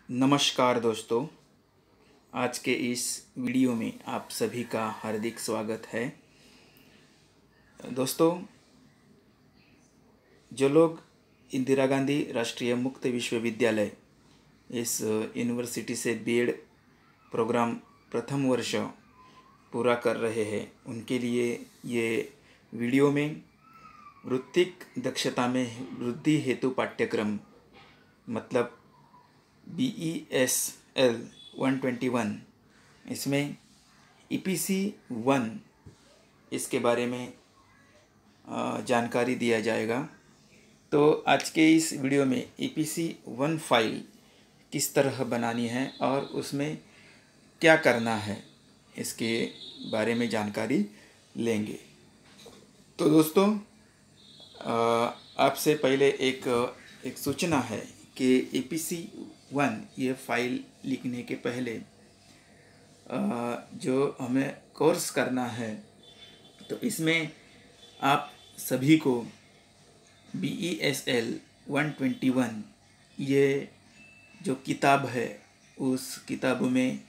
नमस्कार दोस्तों, आज के इस वीडियो में आप सभी का हार्दिक स्वागत है। दोस्तों, जो लोग इंदिरा गांधी राष्ट्रीय मुक्त विश्वविद्यालय इस यूनिवर्सिटी से बीएड प्रोग्राम प्रथम वर्ष पूरा कर रहे हैं, उनके लिए ये वीडियो में वृत्तिक दक्षता में वृद्धि हेतु पाठ्यक्रम मतलब BESL 121 इसमें EPC 1 इसके बारे में जानकारी दिया जाएगा। तो आज के इस वीडियो में EPC 1 फाइल किस तरह बनानी है और उसमें क्या करना है, इसके बारे में जानकारी लेंगे। तो दोस्तों, आपसे पहले एक सूचना है कि EPC 1 ये फाइल लिखने के पहले जो हमें कोर्स करना है, तो इसमें आप सभी को BESL 121 ये जो किताब है, उस किताब में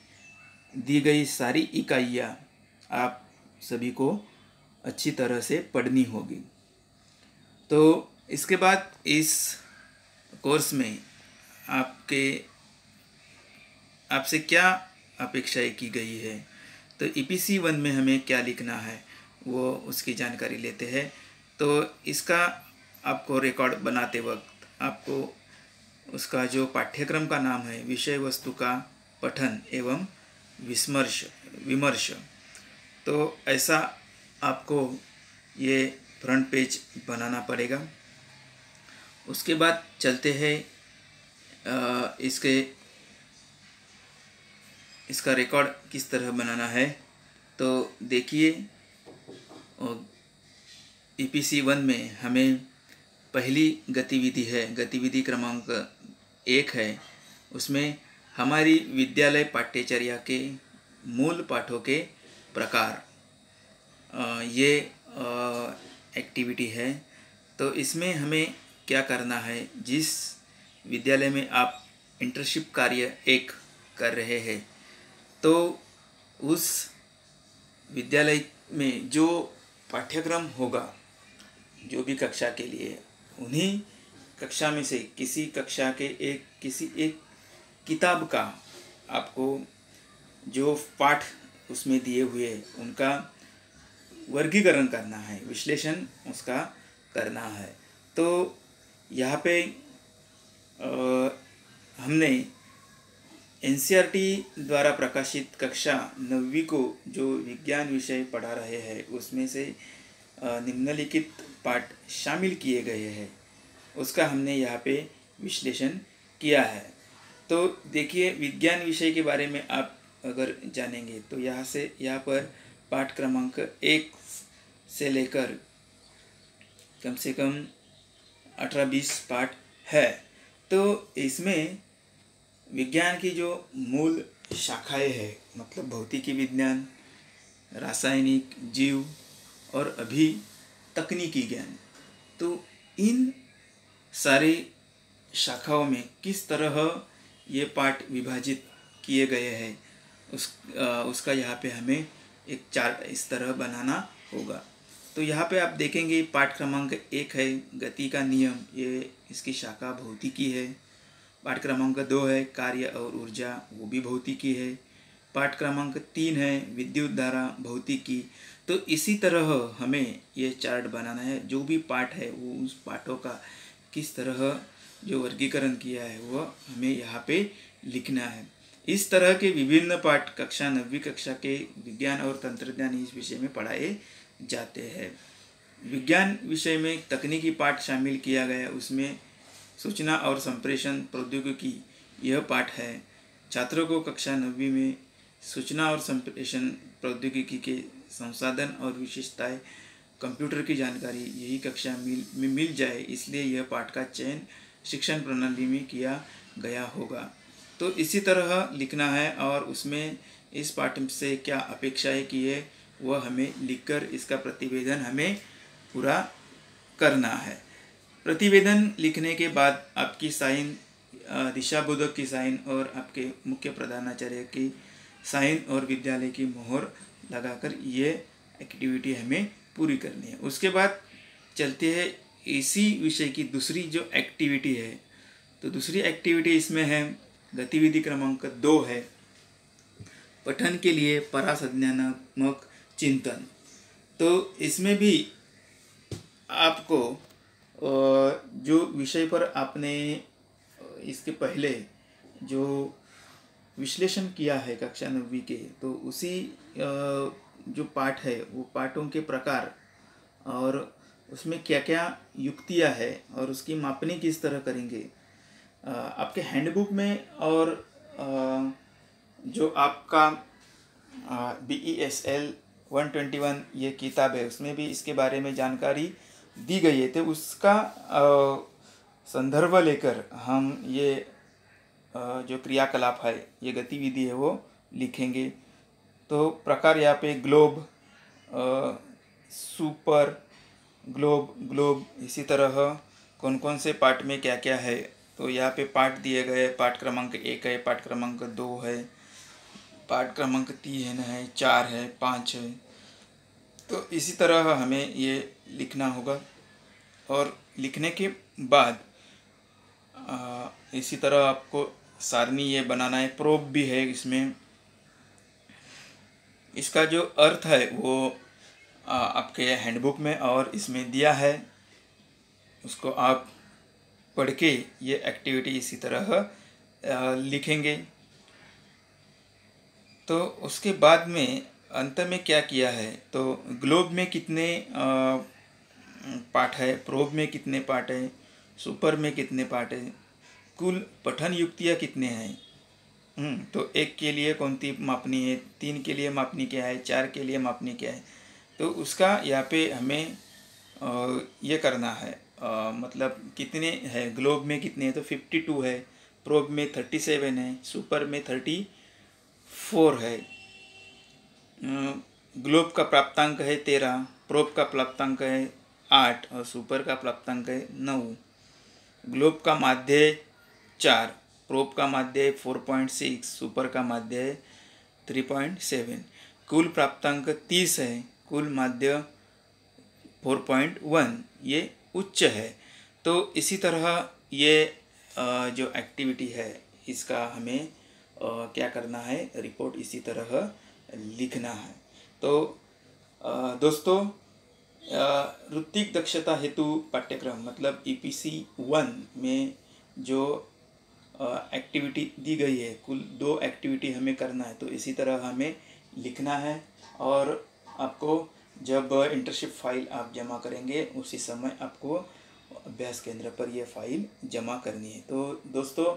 दी गई सारी इकाइयाँ आप सभी को अच्छी तरह से पढ़नी होगी। तो इसके बाद इस कोर्स में आपसे क्या अपेक्षाएं की गई है, तो EPC 1 में हमें क्या लिखना है वो उसकी जानकारी लेते हैं। तो इसका आपको रिकॉर्ड बनाते वक्त आपको उसका जो पाठ्यक्रम का नाम है, विषय वस्तु का पठन एवं विमर्श, तो ऐसा आपको ये फ्रंट पेज बनाना पड़ेगा। उसके बाद चलते हैं इसका रिकॉर्ड किस तरह बनाना है। तो देखिए, EPC 1 में हमें पहली गतिविधि है, गतिविधि क्रमांक 1 है। उसमें हमारी विद्यालय पाठ्यचर्या के मूल पाठों के प्रकार, ये एक्टिविटी है। तो इसमें हमें क्या करना है, जिस विद्यालय में आप इंटर्नशिप कार्य 1 कर रहे हैं, तो उस विद्यालय में जो पाठ्यक्रम होगा, जो भी कक्षा के लिए, उन्हीं कक्षा में से किसी कक्षा के किसी एक किताब का आपको जो पाठ उसमें दिए हुए उनका वर्गीकरण करना है, विश्लेषण उसका करना है। तो यहाँ पे हमने NCERT द्वारा प्रकाशित कक्षा 9वीं को जो विज्ञान विषय पढ़ा रहे हैं, उसमें से निम्नलिखित पाठ शामिल किए गए हैं, उसका हमने यहाँ पे विश्लेषण किया है। तो देखिए, विज्ञान विषय के बारे में आप अगर जानेंगे तो यहाँ पर पाठ क्रमांक 1 से लेकर कम से कम 18-20 पाठ है। तो इसमें विज्ञान की जो मूल शाखाएं हैं, मतलब भौतिकी विज्ञान, रासायनिक, जीव और अभी तकनीकी ज्ञान, तो इन सारी शाखाओं में किस तरह ये पाठ विभाजित किए गए हैं, उसका यहाँ पे हमें एक चार्ट इस तरह बनाना होगा। तो यहाँ पे आप देखेंगे पाठ क्रमांक 1 है गति का नियम, ये इसकी शाखा भौतिकी है। पाठ क्रमांक 2 है कार्य और ऊर्जा, वो भी भौतिकी है। पाठ क्रमांक 3 है विद्युत धारा, भौतिकी। तो इसी तरह हमें ये चार्ट बनाना है, जो भी पाठ है वो उस पाठों का किस तरह जो वर्गीकरण किया है वो हमें यहाँ पे लिखना है। इस तरह के विभिन्न पाठ कक्षा 9वीं कक्षा के विज्ञान और तंत्रज्ञान इस विषय में पढ़ाए जाते हैं। विज्ञान विषय में तकनीकी पाठ शामिल किया गया, उसमें सूचना और संप्रेषण प्रौद्योगिकी यह पाठ है। छात्रों को कक्षा 9वीं में सूचना और संप्रेषण प्रौद्योगिकी के संसाधन और विशेषताएं, कंप्यूटर की जानकारी यही कक्षा में मिल जाए, इसलिए यह पाठ का चयन शिक्षण प्रणाली में किया गया होगा। तो इसी तरह लिखना है और उसमें इस पाठ से क्या अपेक्षाएं की है वह हमें लिखकर इसका प्रतिवेदन हमें पूरा करना है। प्रतिवेदन लिखने के बाद आपकी साइन दिशाबोधक की साइन और आपके मुख्य प्रधानाचार्य की साइन और विद्यालय की मोहर लगाकर ये एक्टिविटी हमें पूरी करनी है। उसके बाद चलते हैं इसी विषय की दूसरी जो एक्टिविटी है। तो दूसरी एक्टिविटी इसमें है गतिविधि क्रमांक 2 है पठन के लिए परासंज्ञानात्मक चिंतन। तो इसमें भी आपको जो विषय पर आपने इसके पहले जो विश्लेषण किया है कक्षा 9वीं के, तो उसी जो पाठ है वो पाठों के प्रकार और उसमें क्या क्या युक्तियाँ है और उसकी मापनी किस तरह करेंगे आपके हैंडबुक में। और जो आपका BESL 121 ये किताब है उसमें भी इसके बारे में जानकारी दी गई है। तो उसका संदर्भ लेकर हम ये जो क्रियाकलाप है ये गतिविधि है वो लिखेंगे। तो प्रकार यहाँ पे ग्लोब, सुपर, ग्लोब, इसी तरह कौन कौन से पाठ में क्या क्या है। तो यहाँ पे पाठ दिए गए, पाठ क्रमांक 1 है, पाठ क्रमांक 2 है, पाठ क्रमांक 3 है, 4 है, 5 है। तो इसी तरह हमें ये लिखना होगा। और लिखने के बाद इसी तरह आपको सारणी ये बनाना है। प्रोब भी है इसमें, इसका जो अर्थ है वो आपके हैंडबुक में और इसमें दिया है, उसको आप पढ़ के ये एक्टिविटी इसी तरह लिखेंगे। तो उसके बाद में अंत में क्या किया है, तो ग्लोब में कितने पाठ है, प्रोब में कितने पाठ है, सुपर में कितने पाठ है, कुल पठन युक्तियाँ कितने हैं। तो 1 के लिए कौन सी मापनी है, 3 के लिए मापनी क्या है, 4 के लिए मापनी क्या है। तो उसका यहाँ पे हमें ये करना है, मतलब कितने है, ग्लोब में कितने हैं तो 52 है, प्रोब में 37 है, सुपर में 34 है। ग्लोब का प्राप्तांक है 13, प्रोब का प्राप्तांक है 8 और सुपर का प्राप्तांक है 9। ग्लोब का माध्य 4, प्रोब का माध्य 4.6, सुपर का माध्य 3.7। कुल प्राप्तांक 30 है, कुल माध्य 4.1, ये उच्च है। तो इसी तरह ये जो एक्टिविटी है इसका हमें क्या करना है, रिपोर्ट इसी तरह लिखना है। तो दोस्तों, ऋत्विक दक्षता हेतु पाठ्यक्रम मतलब EPC 1 में जो एक्टिविटी दी गई है, कुल 2 एक्टिविटी हमें करना है। तो इसी तरह हमें लिखना है और आपको जब इंटर्नशिप फाइल आप जमा करेंगे उसी समय आपको अभ्यास केंद्र पर यह फाइल जमा करनी है। तो दोस्तों,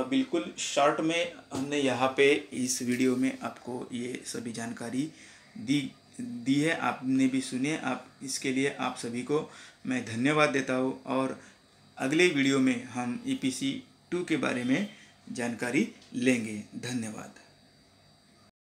बिल्कुल शॉर्ट में हमने यहाँ पे इस वीडियो में आपको ये सभी जानकारी दी है, आपने भी सुने। आप इसके लिए आप सभी को मैं धन्यवाद देता हूँ। और अगले वीडियो में हम EPC 2 के बारे में जानकारी लेंगे। धन्यवाद।